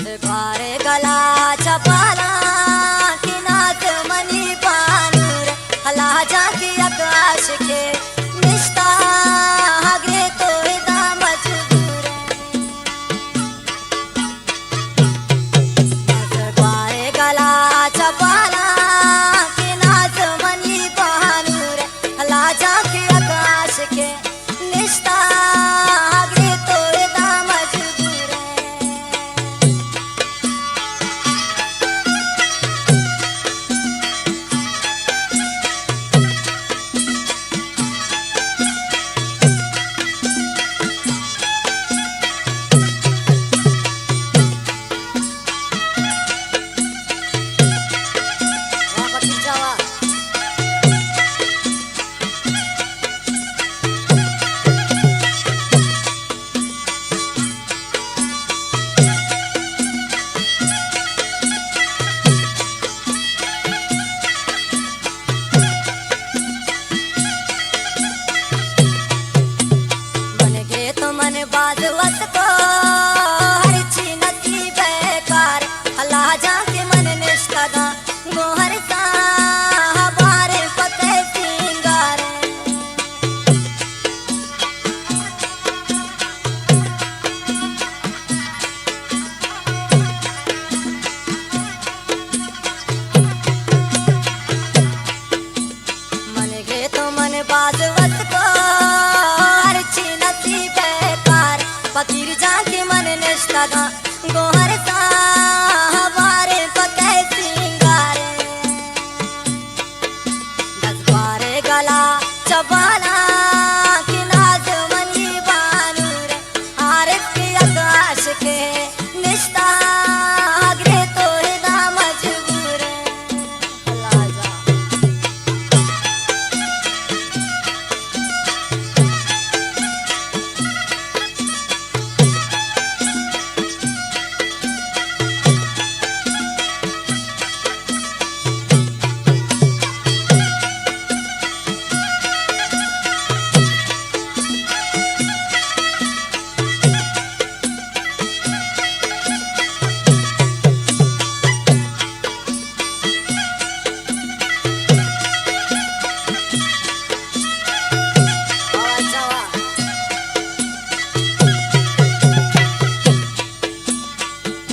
द्वारे गला चपाला की नात मनी पानूर हला जाकी आकाश के निष्ठा हगरे तो हिदा मजबूर द्वारे गला चपाला की नात मनी पानूर हला जाकी आकाश के निष्ठा बाजवत को हर चीनती बेकार हला जाके मन निष्ठा गोहर सा हमारे पते सिंगार मन गे तो मन बाजवत को हर चीनती फकीर जाके मन निष्ठा गोहर सा हमारे पते सिंगार द्वारे गला चबाला की नाज मनी बानूर आरिफ के आकाश के निष्ठा हगरे तो हिदा मजबूर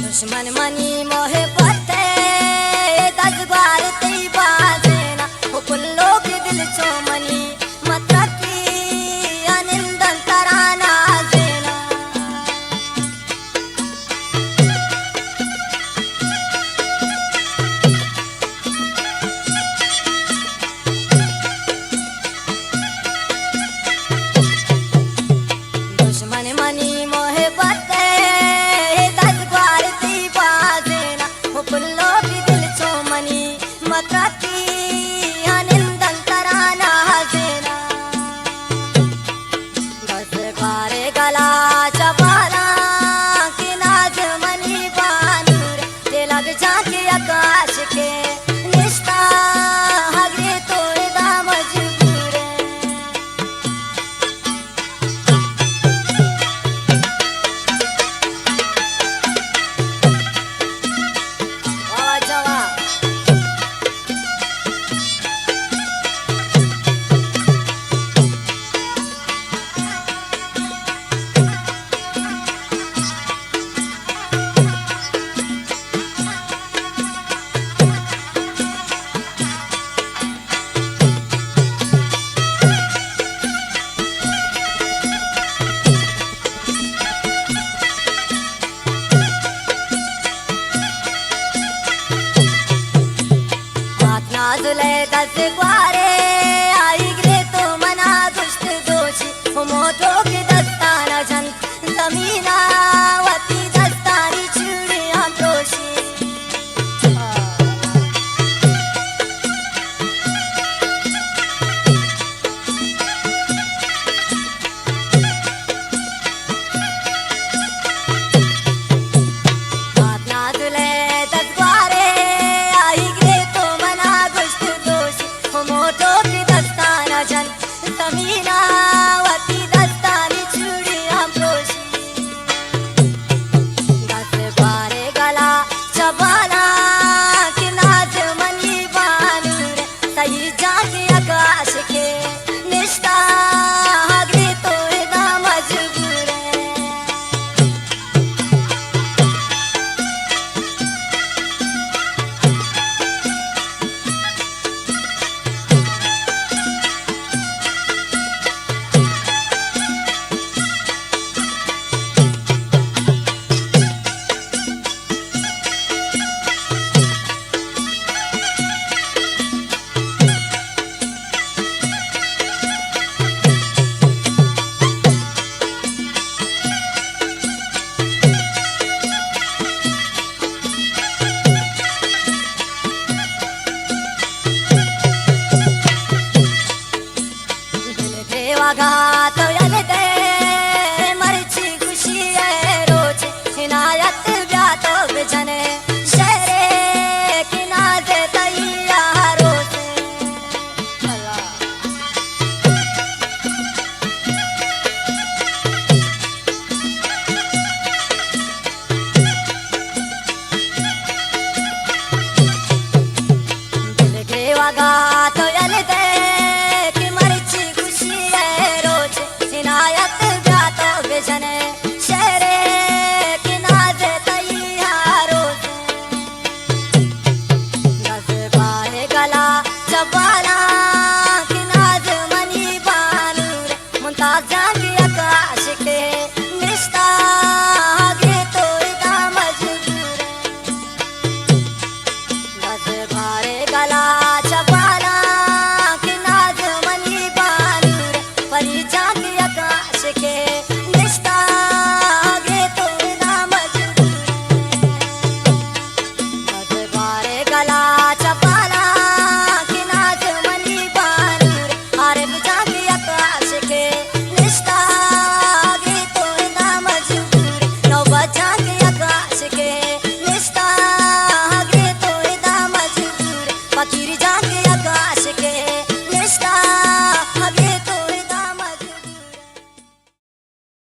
दुश्मन मनी मोहे पते दजबार तेई बाजेना हुकुल्लो के दिल चो मनी मता की अनिंदन तराना जेना दुश्मन मनी मोहे पते मत्राती अनिंदन तराना जेना बस द्वारे गला चबाला की नाज मनी बानूर ते लग जाके आकाश के निष्ठा हगरे तो हिदा मजबूर नाजुले दस ग्वारे आई गिरे तो मना दुष्ट दोषी मोटो के दस्ताना जन जमीना वती दस्तानी चूड़ियां दोषी नाजुले दस ग्वारे आई गिरे तो मना दुष्ट दोषी मोटो घात यलते मरची खुशी है रोज हिनायत ब्यातो बिजने